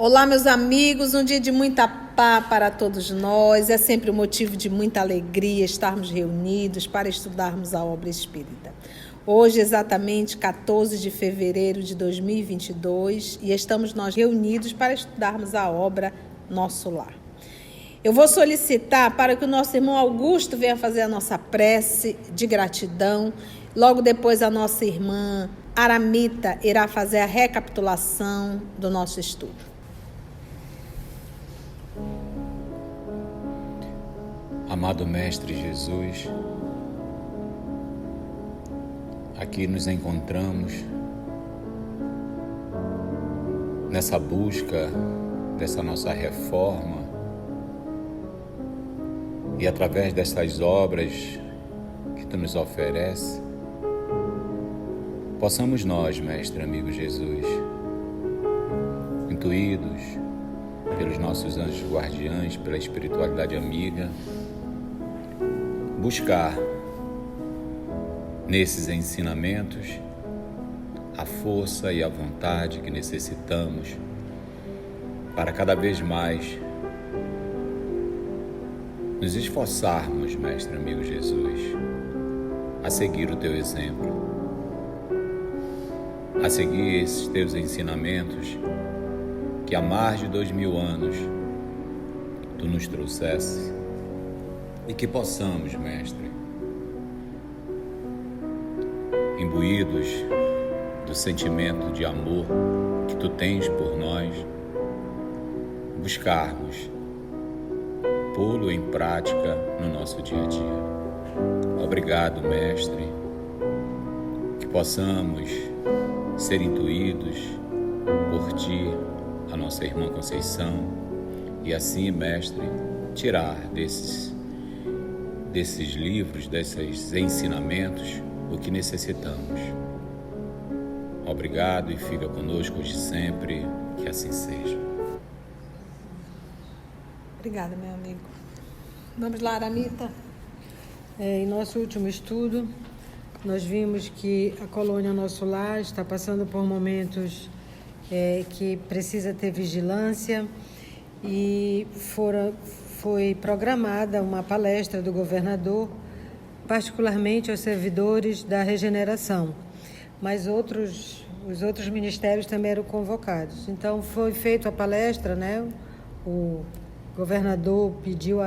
Olá, meus amigos, um dia de muita paz para todos nós. É sempre um motivo de muita alegria estarmos reunidos para estudarmos a obra espírita. Hoje, exatamente 14 de fevereiro de 2022, e estamos nós reunidos para estudarmos a obra Nosso Lar. Eu vou solicitar para que o nosso irmão Augusto venha fazer a nossa prece de gratidão. Logo depois, a nossa irmã Aramita irá fazer a recapitulação do nosso estudo. Amado Mestre Jesus, aqui nos encontramos nessa busca dessa nossa reforma e através dessas obras que Tu nos oferece, possamos nós, Mestre amigo Jesus, intuídos pelos nossos anjos guardiães, pela espiritualidade amiga, buscar nesses ensinamentos a força e a vontade que necessitamos para cada vez mais nos esforçarmos, Mestre amigo Jesus, a seguir o Teu exemplo, a seguir esses Teus ensinamentos que há mais de 2000 anos Tu nos trouxesse. E que possamos, Mestre, imbuídos do sentimento de amor que Tu tens por nós, buscarmos pô-lo em prática no nosso dia a dia. Obrigado, Mestre, que possamos ser intuídos por Ti, a nossa irmã Conceição, e assim, Mestre, tirar desses livros, desses ensinamentos, o que necessitamos. Obrigado e fica conosco hoje e sempre, que assim seja. Obrigada, meu amigo. Vamos lá, Aramita. Em nosso último estudo, nós vimos que a colônia Nosso Lar está passando por momentos que precisa ter vigilância e foi programada uma palestra do governador, particularmente aos servidores da regeneração, mas os outros ministérios também eram convocados. Então foi feita a palestra, O governador pediu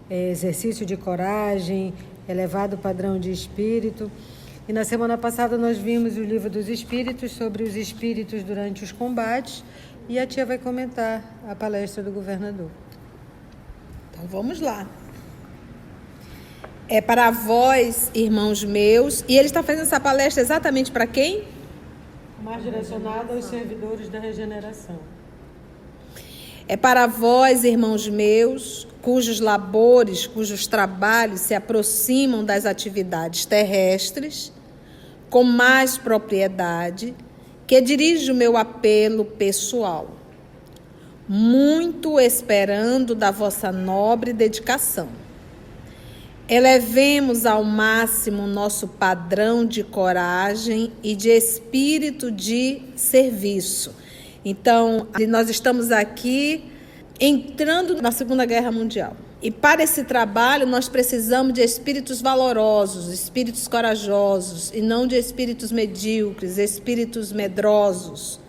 exercício de coragem, elevado padrão de espírito. E na semana passada nós vimos o livro dos espíritos, sobre os espíritos durante os combates, e a tia vai comentar a palestra do governador. Então vamos lá. É para vós, irmãos meus, e ele está fazendo essa palestra exatamente para quem? Mais direcionada aos servidores da regeneração. É para vós, irmãos meus, cujos labores, cujos trabalhos se aproximam das atividades terrestres, com mais propriedade, que dirijo o meu apelo pessoal, muito esperando da vossa nobre dedicação. Elevemos ao máximo nosso padrão de coragem e de espírito de serviço. Então, nós estamos aqui entrando na Segunda Guerra Mundial. E para esse trabalho, nós precisamos de espíritos valorosos, espíritos corajosos, e não de espíritos medíocres, espíritos medrosos,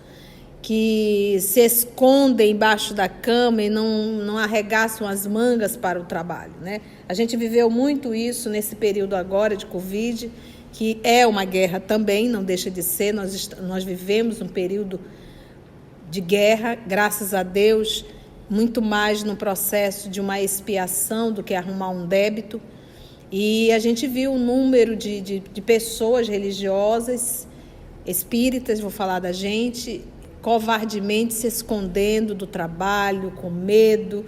que se escondem embaixo da cama e não arregaçam as mangas para o trabalho, A gente viveu muito isso nesse período agora de Covid, que é uma guerra também, não deixa de ser. Nós vivemos um período de guerra, graças a Deus, muito mais no processo de uma expiação do que arrumar um débito. E a gente viu o número de pessoas religiosas, espíritas, vou falar da gente, covardemente se escondendo do trabalho, com medo,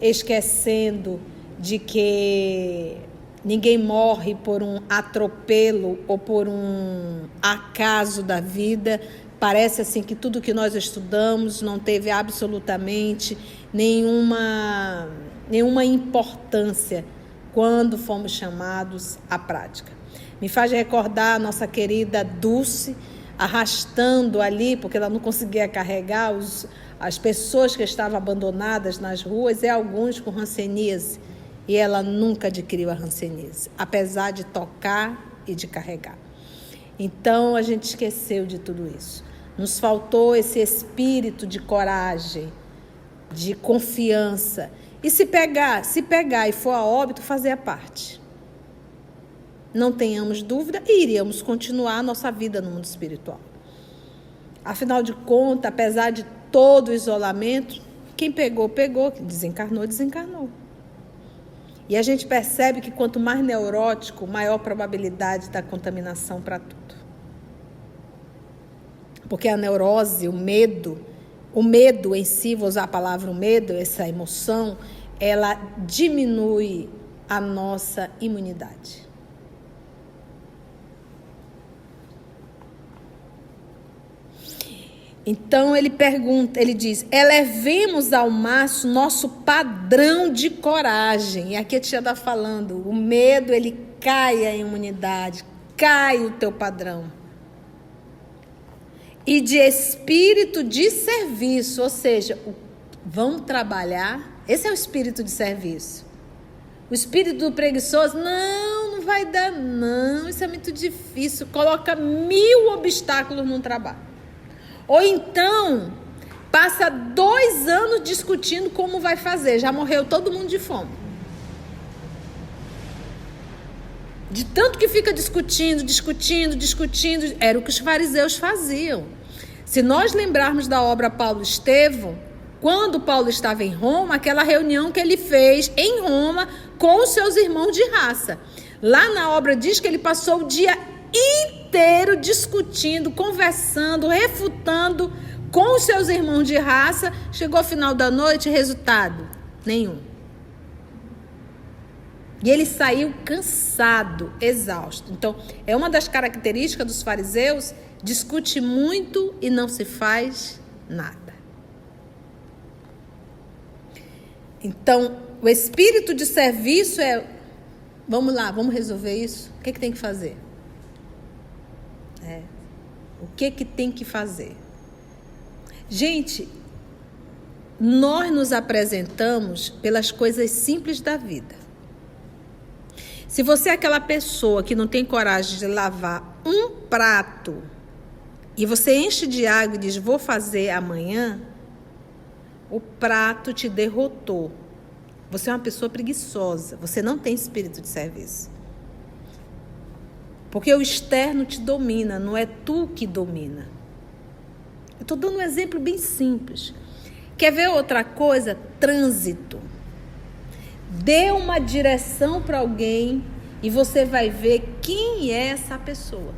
esquecendo de que ninguém morre por um atropelo ou por um acaso da vida. Parece assim que tudo que nós estudamos não teve absolutamente nenhuma importância quando fomos chamados à prática. Me faz recordar a nossa querida Dulce, arrastando ali, porque ela não conseguia carregar as pessoas que estavam abandonadas nas ruas, e alguns com hanseníase. E ela nunca adquiriu a hanseníase, apesar de tocar e de carregar. Então, a gente esqueceu de tudo isso. Nos faltou esse espírito de coragem, de confiança. E se pegar e for a óbito, fazer a parte. Não tenhamos dúvida e iríamos continuar a nossa vida no mundo espiritual. Afinal de contas, apesar de todo o isolamento, quem pegou, pegou, quem desencarnou, desencarnou. E a gente percebe que quanto mais neurótico, maior probabilidade da contaminação para tudo. Porque a neurose, o medo em si, vou usar a palavra medo, essa emoção, ela diminui a nossa imunidade. Então ele diz, elevemos ao máximo nosso padrão de coragem. E aqui a tia está falando, o medo, ele cai a imunidade, cai o teu padrão. E de espírito de serviço, ou seja, vamos trabalhar, esse é o espírito de serviço. O espírito do preguiçoso, não vai dar, não, isso é muito difícil, coloca 1000 obstáculos no trabalho. Ou então, passa 2 anos discutindo como vai fazer. Já morreu todo mundo de fome. De tanto que fica discutindo. Era o que os fariseus faziam. Se nós lembrarmos da obra Paulo Estevão, quando Paulo estava em Roma, aquela reunião que ele fez em Roma com os seus irmãos de raça. Lá na obra diz que ele passou o dia inteiro discutindo, conversando, refutando com os seus irmãos de raça. Chegou ao final da noite, resultado nenhum. E ele saiu cansado, exausto. Então, é uma das características dos fariseus, discute muito e não se faz nada. Então, o espírito de serviço é, vamos lá, vamos resolver isso? O que tem que fazer? O que tem que fazer? Gente, nós nos apresentamos pelas coisas simples da vida. Se você é aquela pessoa que não tem coragem de lavar um prato e você enche de água e diz, vou fazer amanhã, o prato te derrotou. Você é uma pessoa preguiçosa, você não tem espírito de serviço. Porque o externo te domina, não é tu que domina. Eu estou dando um exemplo bem simples. Quer ver outra coisa? Trânsito. Dê uma direção para alguém e você vai ver quem é essa pessoa.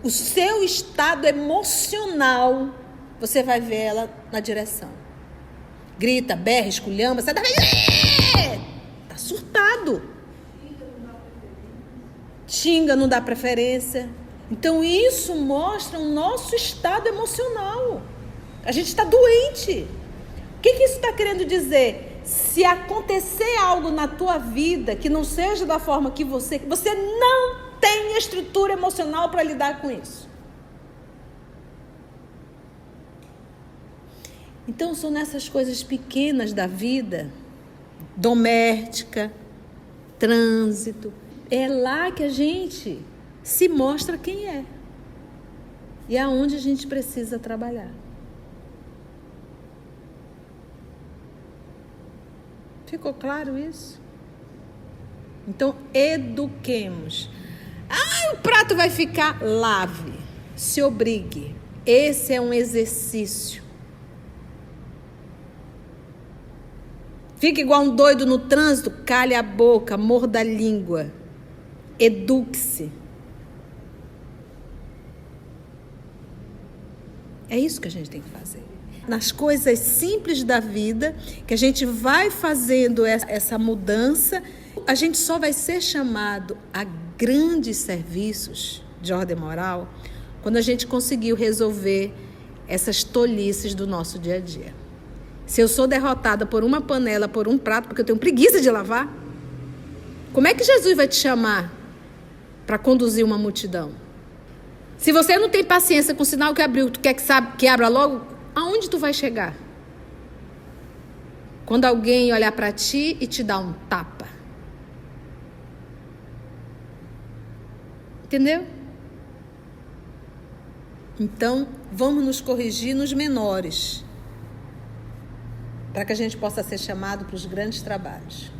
O seu estado emocional, você vai ver ela na direção. Grita, berra, esculhamba, sai da frente. Tá surtado. Xinga, não dá preferência. Então isso mostra o nosso estado emocional. A gente está doente. O que isso está querendo dizer? Se acontecer algo na tua vida que não seja da forma que você não tem estrutura emocional para lidar com isso. Então são nessas coisas pequenas da vida, doméstica, trânsito, é lá que a gente se mostra quem é. E é aonde a gente precisa trabalhar. Ficou claro isso? Então, eduquemos. O prato vai ficar, lave, se obrigue. Esse é um exercício. Fica igual um doido no trânsito, cale a boca, morda a língua. Eduque-se. É isso que a gente tem que fazer. Nas coisas simples da vida, que a gente vai fazendo essa mudança, a gente só vai ser chamado a grandes serviços de ordem moral quando a gente conseguiu resolver essas tolices do nosso dia a dia. Se eu sou derrotada por uma panela, por um prato, porque eu tenho preguiça de lavar, como é que Jesus vai te chamar para conduzir uma multidão. Se você não tem paciência com o sinal que abriu, tu quer que abra logo, aonde tu vai chegar? Quando alguém olhar para ti e te dar um tapa. Entendeu? Então, vamos nos corrigir nos menores, para que a gente possa ser chamado para os grandes trabalhos.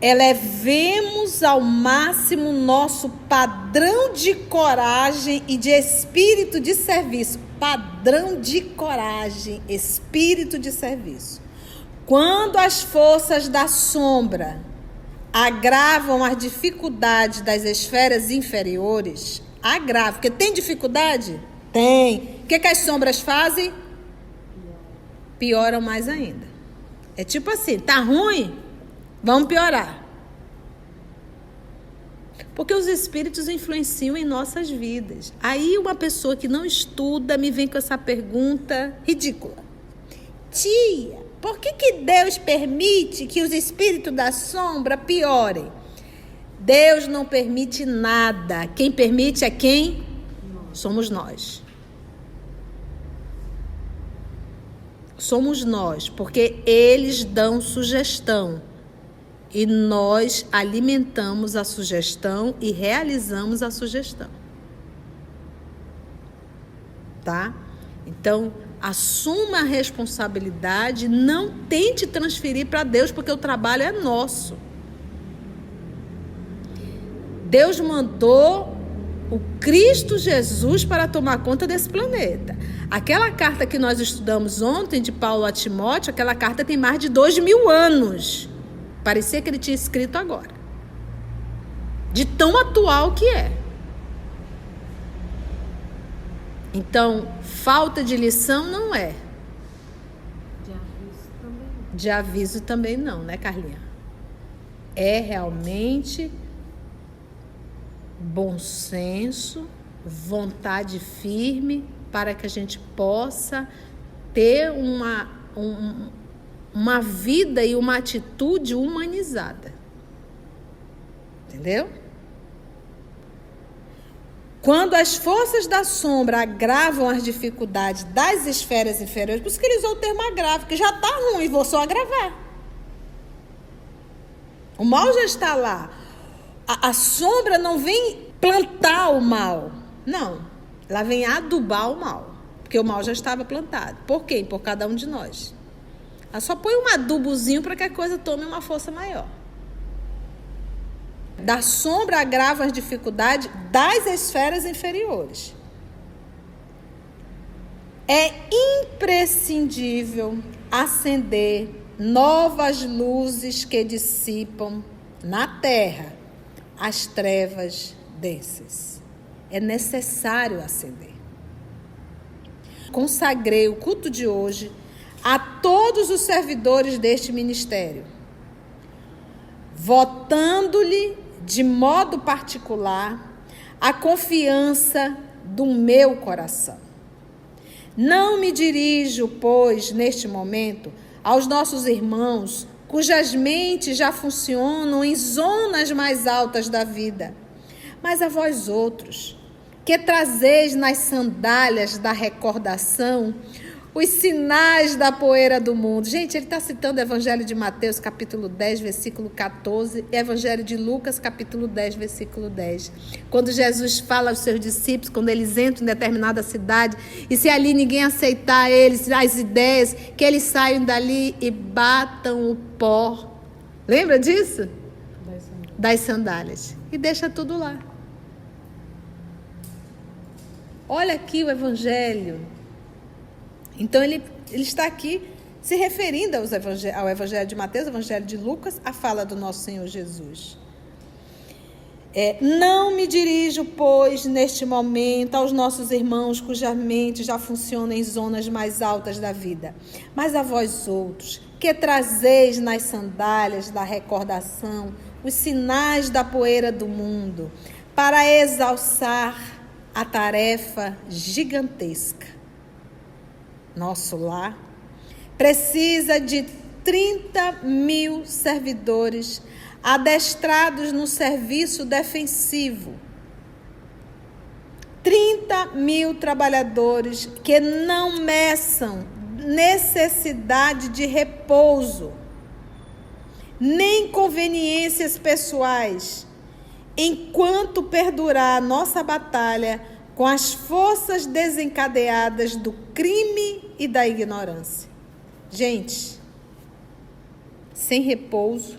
Elevemos ao máximo nosso padrão de coragem e de espírito de serviço. Padrão de coragem, espírito de serviço. Quando as forças da sombra agravam as dificuldades das esferas inferiores, porque tem dificuldade? Tem. O que as sombras fazem? Pioram mais ainda. É tipo assim, tá ruim? Vamos piorar. Porque os espíritos influenciam em nossas vidas. Aí uma pessoa que não estuda me vem com essa pergunta ridícula. Tia, por que Deus permite que os espíritos da sombra piorem? Deus não permite nada. Quem permite é quem? Somos nós. Somos nós, porque eles dão sugestão. E nós alimentamos a sugestão e realizamos a sugestão. Tá? Então, assuma a responsabilidade, não tente transferir para Deus, porque o trabalho é nosso. Deus mandou o Cristo Jesus para tomar conta desse planeta. Aquela carta que nós estudamos ontem, de Paulo a Timóteo, aquela carta tem mais de 2000 anos. Parecia que ele tinha escrito agora. De tão atual que é. Então, falta de lição não é. De aviso também não, né, Carlinha? É realmente bom senso, vontade firme para que a gente possa ter uma vida e uma atitude humanizada. Entendeu? Quando as forças da sombra agravam as dificuldades das esferas inferiores, por isso que ele usou o termo agravo, que já está ruim, vou só agravar. O mal já está lá. A sombra não vem plantar o mal. Não. Ela vem adubar o mal. Porque o mal já estava plantado. Por quem? Por cada um de nós. Ela só põe um adubozinho para que a coisa tome uma força maior. Da sombra agrava as dificuldades das esferas inferiores. É imprescindível acender novas luzes que dissipam na terra as trevas densas. É necessário acender. Consagrei o culto de hoje a todos os servidores deste ministério, votando-lhe de modo particular a confiança do meu coração. Não me dirijo, pois, neste momento, aos nossos irmãos cujas mentes já funcionam em zonas mais altas da vida, mas a vós outros, que trazeis nas sandálias da recordação os sinais da poeira do mundo. Gente, ele está citando o Evangelho de Mateus, capítulo 10, versículo 14, e Evangelho de Lucas, capítulo 10, versículo 10. Quando Jesus fala aos seus discípulos, quando eles entram em determinada cidade, e se ali ninguém aceitar eles, as ideias, que eles saiam dali e batam o pó. Lembra disso? Das sandálias. E deixa tudo lá. Olha aqui o Evangelho. Então, ele está aqui se referindo ao Evangelho de Mateus, ao Evangelho de Lucas, a fala do nosso Senhor Jesus. Não me dirijo, pois, neste momento, aos nossos irmãos cuja mente já funciona em zonas mais altas da vida, mas a vós outros, que trazeis nas sandálias da recordação os sinais da poeira do mundo, para exalçar a tarefa gigantesca. Nosso lar precisa de 30.000 servidores adestrados no serviço defensivo. 30 mil trabalhadores que não meçam necessidade de repouso, nem conveniências pessoais, enquanto perdurar a nossa batalha com as forças desencadeadas do crime e da ignorância. Gente, sem repouso,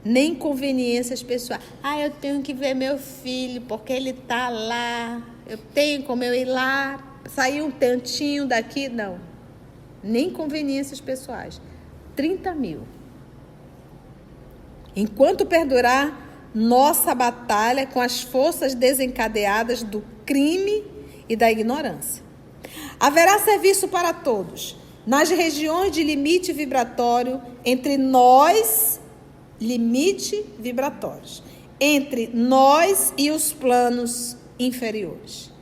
nem conveniências pessoais. Eu tenho que ver meu filho, porque ele está lá, eu tenho como eu ir lá, sair um tantinho daqui. Não, nem conveniências pessoais. 30 mil. Enquanto perdurar nossa batalha com as forças desencadeadas do crime e da ignorância. Haverá serviço para todos, nas regiões de limite vibratório entre nós, limite vibratórios, entre nós e os planos inferiores.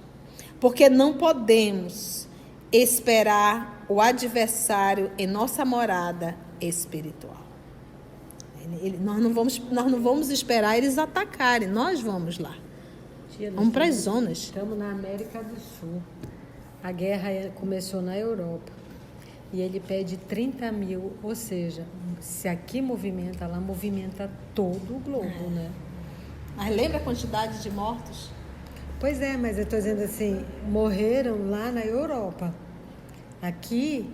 Porque não podemos esperar o adversário em nossa morada espiritual. Nós não vamos esperar eles atacarem, nós vamos lá. Vamos para as zonas. Estamos na América do Sul. A guerra começou na Europa. E ele pede 30 mil, ou seja, se aqui movimenta, lá movimenta todo o globo, né? Mas lembra a quantidade de mortos? Pois é, mas eu estou dizendo assim, morreram lá na Europa. Aqui,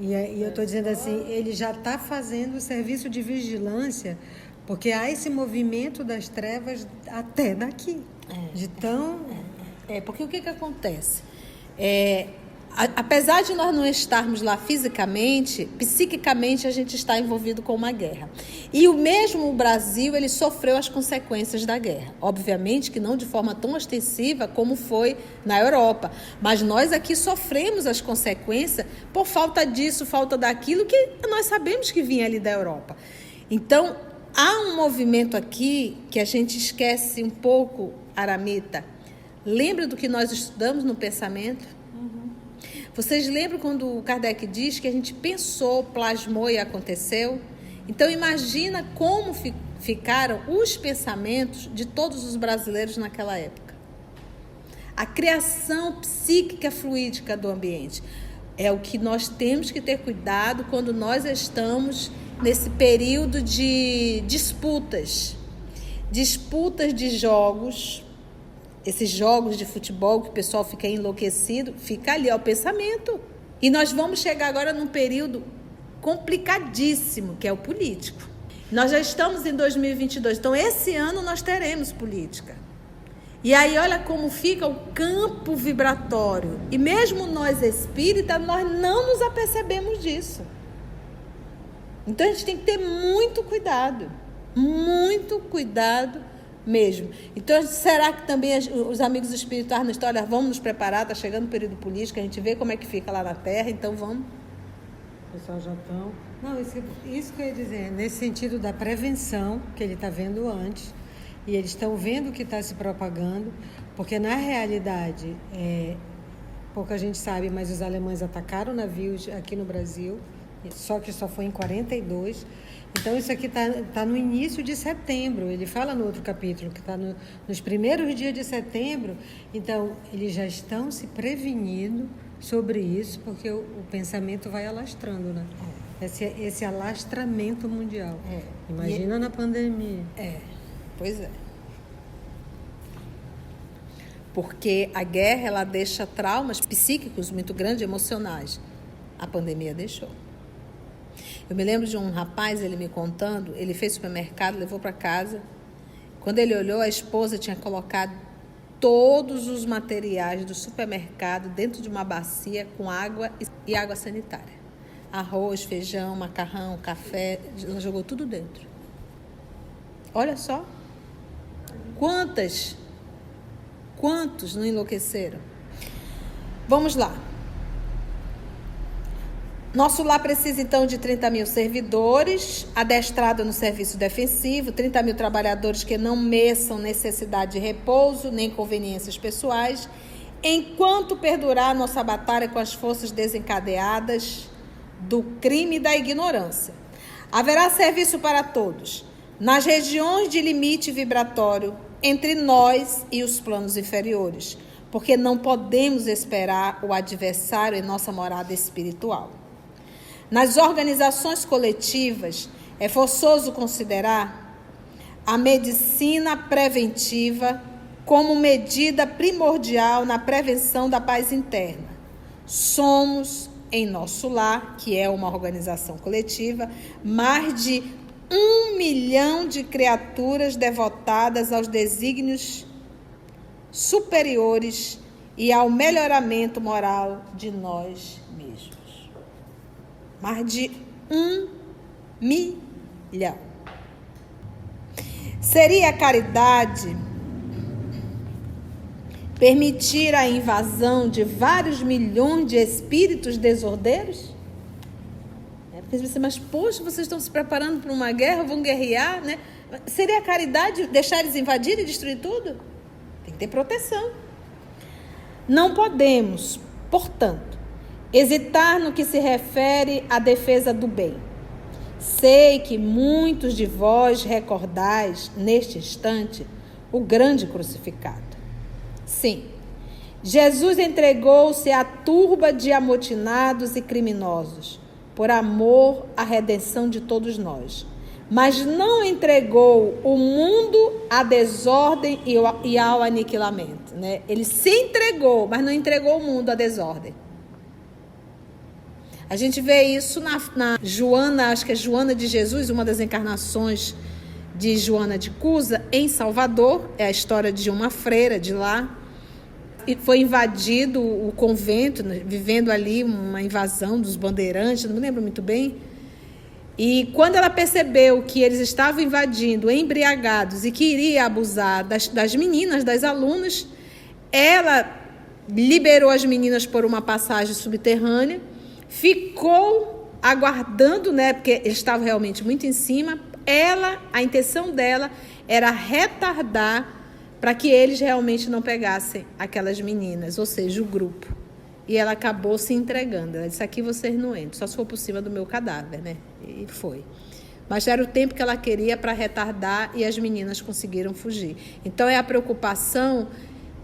e eu estou dizendo assim, ele já está fazendo o serviço de vigilância, porque há esse movimento das trevas até daqui. Porque o que acontece? Apesar de nós não estarmos lá fisicamente, psiquicamente a gente está envolvido com uma guerra. E o mesmo Brasil, ele sofreu as consequências da guerra. Obviamente que não de forma tão ostensiva como foi na Europa. Mas nós aqui sofremos as consequências por falta disso, falta daquilo que nós sabemos que vinha ali da Europa. Então, há um movimento aqui que a gente esquece um pouco, Aramita. Lembra do que nós estudamos no pensamento? Vocês lembram quando o Kardec diz que a gente pensou, plasmou e aconteceu? Então imagina como ficaram os pensamentos de todos os brasileiros naquela época. A criação psíquica fluídica do ambiente é o que nós temos que ter cuidado quando nós estamos nesse período de disputas de jogos. Esses jogos de futebol que o pessoal fica enlouquecido, fica ali, o pensamento. E nós vamos chegar agora num período complicadíssimo, que é o político. Nós já estamos em 2022, então esse ano nós teremos política. E aí olha como fica o campo vibratório. E mesmo nós espíritas, nós não nos apercebemos disso. Então a gente tem que ter muito cuidado mesmo. Então, será que também os amigos espirituais na história vamos nos preparar? Está chegando o período político, a gente vê como é que fica lá na Terra, então vamos. O pessoal já estão... Não, isso que eu ia dizer, nesse sentido da prevenção, que ele está vendo antes, e eles estão vendo o que está se propagando, porque na realidade, pouca gente sabe, mas os alemães atacaram navios aqui no Brasil, só que só foi em 42. Então, isso aqui está no início de setembro. Ele fala no outro capítulo que está nos primeiros dias de setembro. Então, eles já estão se prevenindo sobre isso, porque o pensamento vai alastrando, né? Esse alastramento mundial. Imagina na pandemia. Pois é. Porque a guerra, ela deixa traumas psíquicos muito grandes, emocionais. A pandemia deixou. Eu me lembro de um rapaz, ele me contando, ele fez supermercado, levou para casa. Quando ele olhou, a esposa tinha colocado todos os materiais do supermercado dentro de uma bacia com água e água sanitária. Arroz, feijão, macarrão, café, ela jogou tudo dentro. Olha só. Quantos não enlouqueceram? Vamos lá. Nosso lar precisa, então, de 30 mil servidores, adestrados no serviço defensivo, 30 mil trabalhadores que não meçam necessidade de repouso, nem conveniências pessoais, enquanto perdurar nossa batalha com as forças desencadeadas do crime e da ignorância. Haverá serviço para todos, nas regiões de limite vibratório, entre nós e os planos inferiores, porque não podemos esperar o adversário em nossa morada espiritual. Nas organizações coletivas, é forçoso considerar a medicina preventiva como medida primordial na prevenção da paz interna. Somos, em nosso lar, que é uma organização coletiva, mais de 1 milhão de criaturas devotadas aos desígnios superiores e ao melhoramento moral de nós mesmos. Mais de 1 milhão. Seria caridade permitir a invasão de vários milhões de espíritos desordeiros? Porque você diz, mas poxa, vocês estão se preparando para uma guerra, vão guerrear, né? Seria caridade deixar eles invadirem e destruir tudo? Tem que ter proteção. Não podemos, portanto, hesitar no que se refere à defesa do bem. Sei que muitos de vós recordais, neste instante, o grande crucificado. Sim, Jesus entregou-se à turba de amotinados e criminosos, por amor à redenção de todos nós. Mas não entregou o mundo à desordem e ao aniquilamento, né? Ele se entregou, mas não entregou o mundo à desordem. A gente vê isso na Joana, acho que é Joana de Jesus, uma das encarnações de Joana de Cusa, em Salvador. É a história de uma freira de lá. E foi invadido o convento, né, vivendo ali uma invasão dos bandeirantes, não me lembro muito bem. E quando ela percebeu que eles estavam invadindo, embriagados, e que iria abusar das meninas, das alunas, ela liberou as meninas por uma passagem subterrânea, ficou aguardando, né, porque eles estavam realmente muito em cima. A intenção dela era retardar para que eles realmente não pegassem aquelas meninas, ou seja, o grupo. E ela acabou se entregando. Ela disse, aqui vocês não entram, só se for por cima do meu cadáver, né? E foi. Mas já era o tempo que ela queria para retardar e as meninas conseguiram fugir. Então, é a preocupação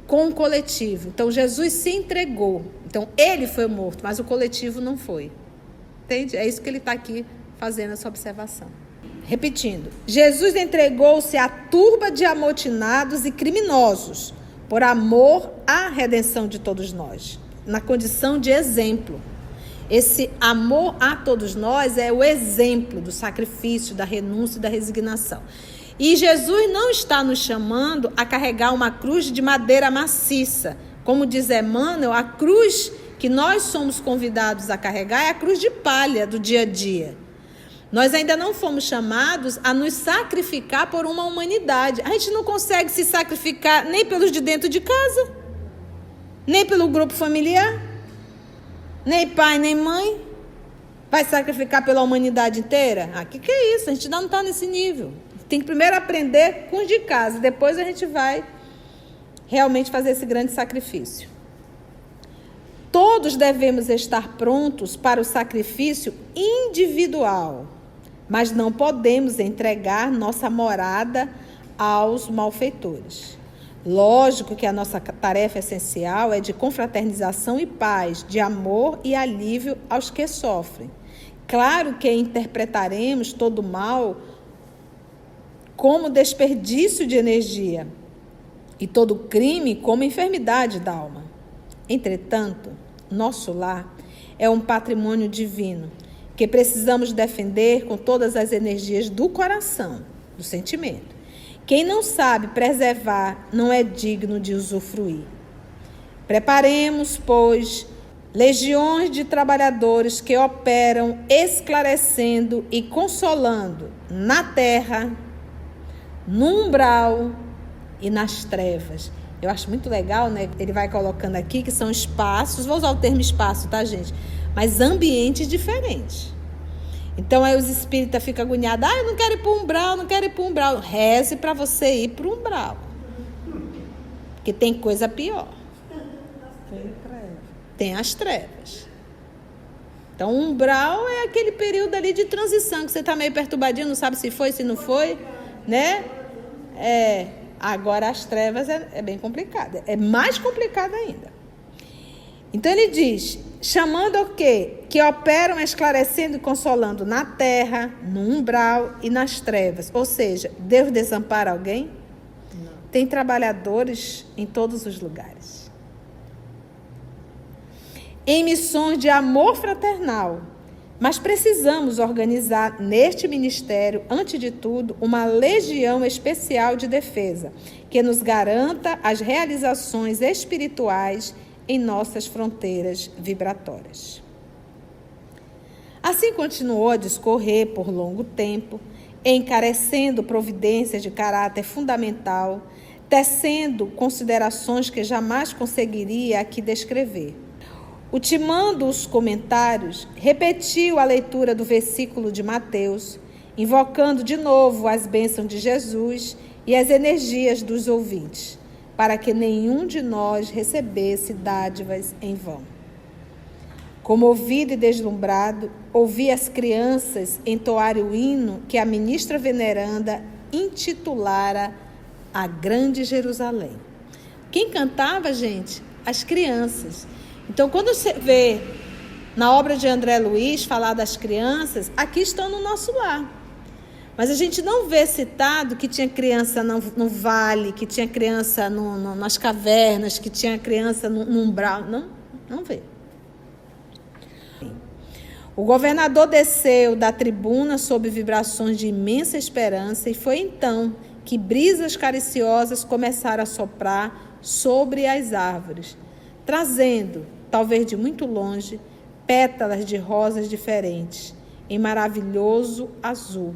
com o coletivo. Então, Jesus se entregou. Então, ele foi morto, mas o coletivo não foi. Entende? É isso que ele está aqui fazendo essa observação. Repetindo, Jesus entregou-se à turba de amotinados e criminosos, por amor à redenção de todos nós, na condição de exemplo. Esse amor a todos nós é o exemplo do sacrifício, da renúncia e da resignação. E Jesus não está nos chamando a carregar uma cruz de madeira maciça. Como diz Emmanuel, a cruz que nós somos convidados a carregar é a cruz de palha do dia a dia. Nós ainda não fomos chamados a nos sacrificar por uma humanidade. A gente não consegue se sacrificar nem pelos de dentro de casa, nem pelo grupo familiar, nem pai, nem mãe. Vai sacrificar pela humanidade inteira? Que é isso? A gente ainda não está nesse nível. Tem que primeiro aprender com os de casa, depois a gente vai realmente fazer esse grande sacrifício. Todos devemos estar prontos para o sacrifício individual, mas não podemos entregar nossa morada aos malfeitores. Lógico que a nossa tarefa essencial é de confraternização e paz, de amor e alívio aos que sofrem. Claro que interpretaremos todo mal como desperdício de energia e todo crime como enfermidade da alma. Entretanto, nosso lar é um patrimônio divino que precisamos defender com todas as energias do coração, do sentimento. Quem não sabe preservar não é digno de usufruir. Preparemos, pois, legiões de trabalhadores que operam esclarecendo e consolando na terra, no umbral e nas trevas. Eu acho muito legal, né? Ele vai colocando aqui que são espaços, vou usar o termo espaço, tá, gente? Mas ambientes diferentes. Então, aí os espíritas ficam agoniados. Eu não quero ir para o umbral, não quero ir para o umbral. Reze para você ir para o umbral. Porque tem coisa pior. Tem as trevas. Então, o umbral é aquele período ali de transição, que você está meio perturbadinho, não sabe se foi, se não foi, né? Agora as trevas é bem complicado, é mais complicado ainda. Então ele diz, chamando o quê? Que operam esclarecendo e consolando na terra, no umbral e nas trevas. Ou seja, Deus desampara alguém? Não. Tem trabalhadores em todos os lugares. Em missões de amor fraternal. Mas precisamos organizar neste ministério, antes de tudo, uma legião especial de defesa, que nos garanta as realizações espirituais em nossas fronteiras vibratórias. Assim continuou a discorrer por longo tempo, encarecendo providências de caráter fundamental, tecendo considerações que jamais conseguiria aqui descrever. Ultimando os comentários, repetiu a leitura do versículo de Mateus, invocando de novo as bênçãos de Jesus e as energias dos ouvintes, para que nenhum de nós recebesse dádivas em vão. Comovido e deslumbrado, ouvi as crianças entoarem o hino que a ministra veneranda intitulara A Grande Jerusalém. Quem cantava, gente? As crianças. Então, quando você vê na obra de André Luiz falar das crianças, aqui estão no nosso lar. Mas a gente não vê citado que tinha criança no vale, que tinha criança nas cavernas, que tinha criança no umbral. Não vê. O governador desceu da tribuna sob vibrações de imensa esperança e foi então que brisas cariciosas começaram a soprar sobre as árvores, trazendo, talvez de muito longe, pétalas de rosas diferentes, em maravilhoso azul,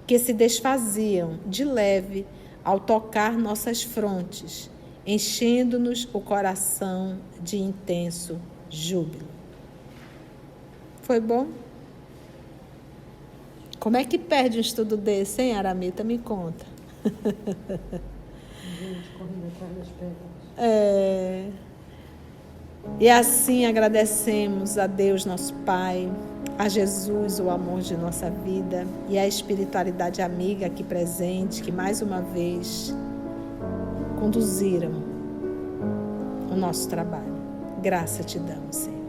que se desfaziam de leve ao tocar nossas frontes, enchendo-nos o coração de intenso júbilo. Foi bom? Como é que perde um estudo desse, hein, Aramita? Me conta. E assim agradecemos a Deus, nosso Pai, a Jesus, o amor de nossa vida, e a espiritualidade amiga aqui presente, que mais uma vez conduziram o nosso trabalho. Graça te damos, Senhor.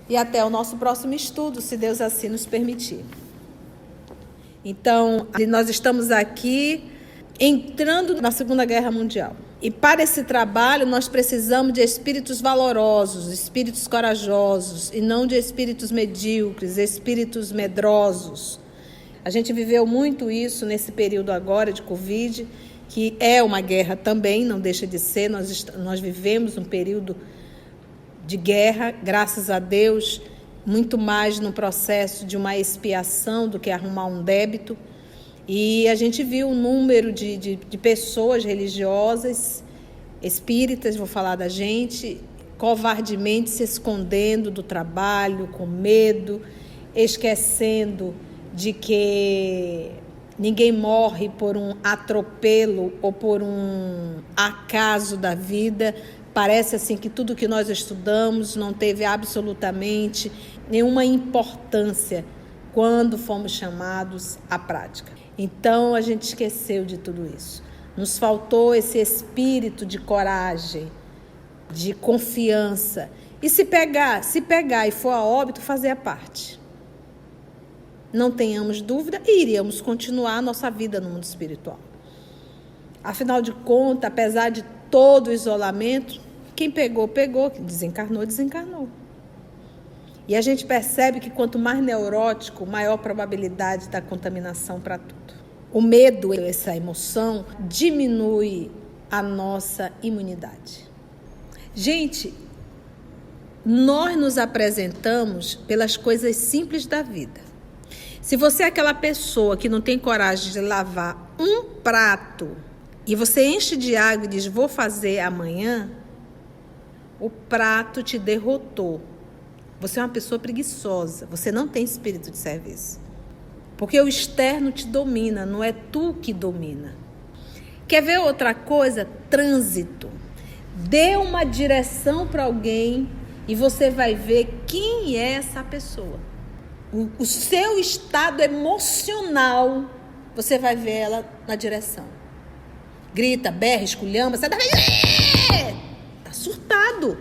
E até o nosso próximo estudo, se Deus assim nos permitir. Então, nós estamos aqui entrando na Segunda Guerra Mundial. E para esse trabalho, nós precisamos de espíritos valorosos, espíritos corajosos, e não de espíritos medíocres, espíritos medrosos. A gente viveu muito isso nesse período agora de Covid, que é uma guerra também, não deixa de ser. Nós vivemos um período de guerra, graças a Deus, muito mais no processo de uma expiação do que arrumar um débito. E a gente viu um número de pessoas religiosas, espíritas, vou falar da gente, covardemente se escondendo do trabalho, com medo, esquecendo de que ninguém morre por um atropelo ou por um acaso da vida. Parece assim que tudo que nós estudamos não teve absolutamente nenhuma importância quando fomos chamados à prática. Então a gente esqueceu de tudo isso. Nos faltou esse espírito de coragem, de confiança. E se pegar e for a óbito, fazer a parte. Não tenhamos dúvida e iríamos continuar a nossa vida no mundo espiritual. Afinal de contas, apesar de todo o isolamento, quem pegou, quem desencarnou, desencarnou. E a gente percebe que quanto mais neurótico, maior probabilidade da contaminação para tudo. O medo, essa emoção, diminui a nossa imunidade. Gente, nós nos apresentamos pelas coisas simples da vida. Se você é aquela pessoa que não tem coragem de lavar um prato e você enche de água e diz, vou fazer amanhã, o prato te derrotou. Você é uma pessoa preguiçosa, você não tem espírito de serviço. Porque o externo te domina, não é tu que domina. Quer ver outra coisa? Trânsito. Dê uma direção para alguém e você vai ver quem é essa pessoa. O seu estado emocional, você vai ver ela na direção. Grita, berra, esculhamba, sai daí. Está surtado.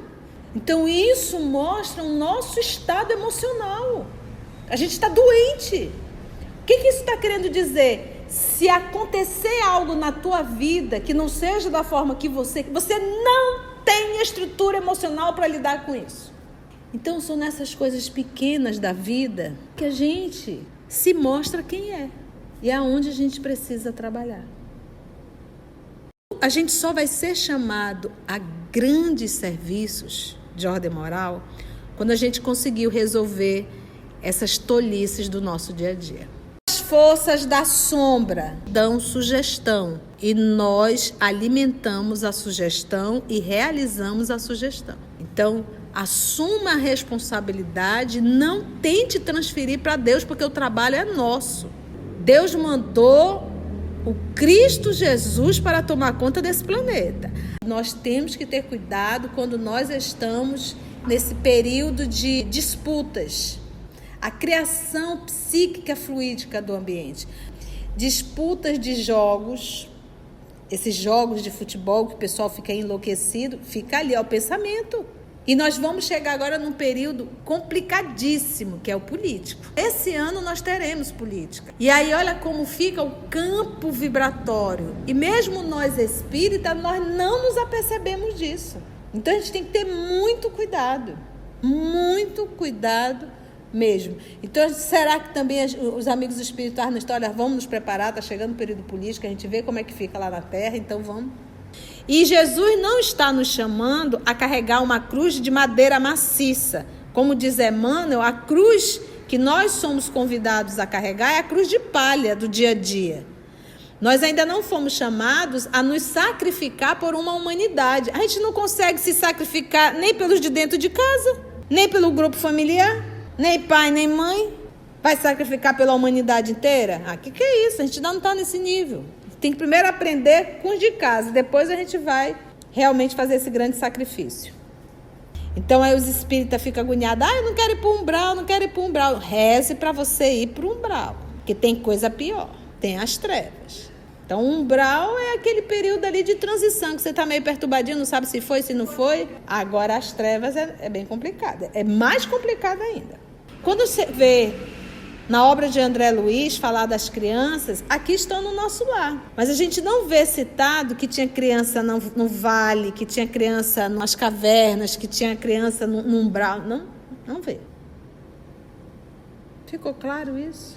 Então isso mostra o nosso estado emocional. A gente está doente. O que isso está querendo dizer? Se acontecer algo na tua vida que não seja da forma que você não tem estrutura emocional para lidar com isso. Então são nessas coisas pequenas da vida que a gente se mostra quem é e é aonde a gente precisa trabalhar. A gente só vai ser chamado a grandes serviços de ordem moral quando a gente conseguiu resolver essas tolices do nosso dia a dia. As forças da sombra dão sugestão e nós alimentamos a sugestão e realizamos a sugestão. Então, assuma a responsabilidade, não tente transferir para Deus, porque o trabalho é nosso. Deus mandou o Cristo Jesus para tomar conta desse planeta. Nós temos que ter cuidado quando nós estamos nesse período de disputas. A criação psíquica fluídica do ambiente. Disputas de jogos, esses jogos de futebol que o pessoal fica enlouquecido, fica ali, é o pensamento. E nós vamos chegar agora num período complicadíssimo, que é o político. Esse ano nós teremos política. E aí olha como fica o campo vibratório. E mesmo nós espíritas, nós não nos apercebemos disso. Então a gente tem que ter muito cuidado mesmo. Então será que também os amigos espirituais na história vamos nos preparar? Está chegando o período político, a gente vê como é que fica lá na Terra, então vamos. E Jesus não está nos chamando a carregar uma cruz de madeira maciça. Como diz Emmanuel, a cruz que nós somos convidados a carregar é a cruz de palha do dia a dia. Nós ainda não fomos chamados a nos sacrificar por uma humanidade. A gente não consegue se sacrificar nem pelos de dentro de casa, nem pelo grupo familiar, nem pai, nem mãe. Vai sacrificar pela humanidade inteira? Que é isso? A gente ainda não está nesse nível. Tem que primeiro aprender com os de casa, depois a gente vai realmente fazer esse grande sacrifício. Então aí os espíritas ficam agoniados, eu não quero ir para o umbral, não quero ir para o umbral. Reze para você ir para o umbral, porque tem coisa pior, tem as trevas. Então o umbral é aquele período ali de transição, que você está meio perturbadinho, não sabe se foi, se não foi. Agora as trevas é bem complicado, é mais complicado ainda. Quando você vê na obra de André Luiz, falar das crianças, aqui estão no nosso lar. Mas a gente não vê citado que tinha criança no vale, que tinha criança nas cavernas, que tinha criança no umbral. Não vê. Ficou claro isso?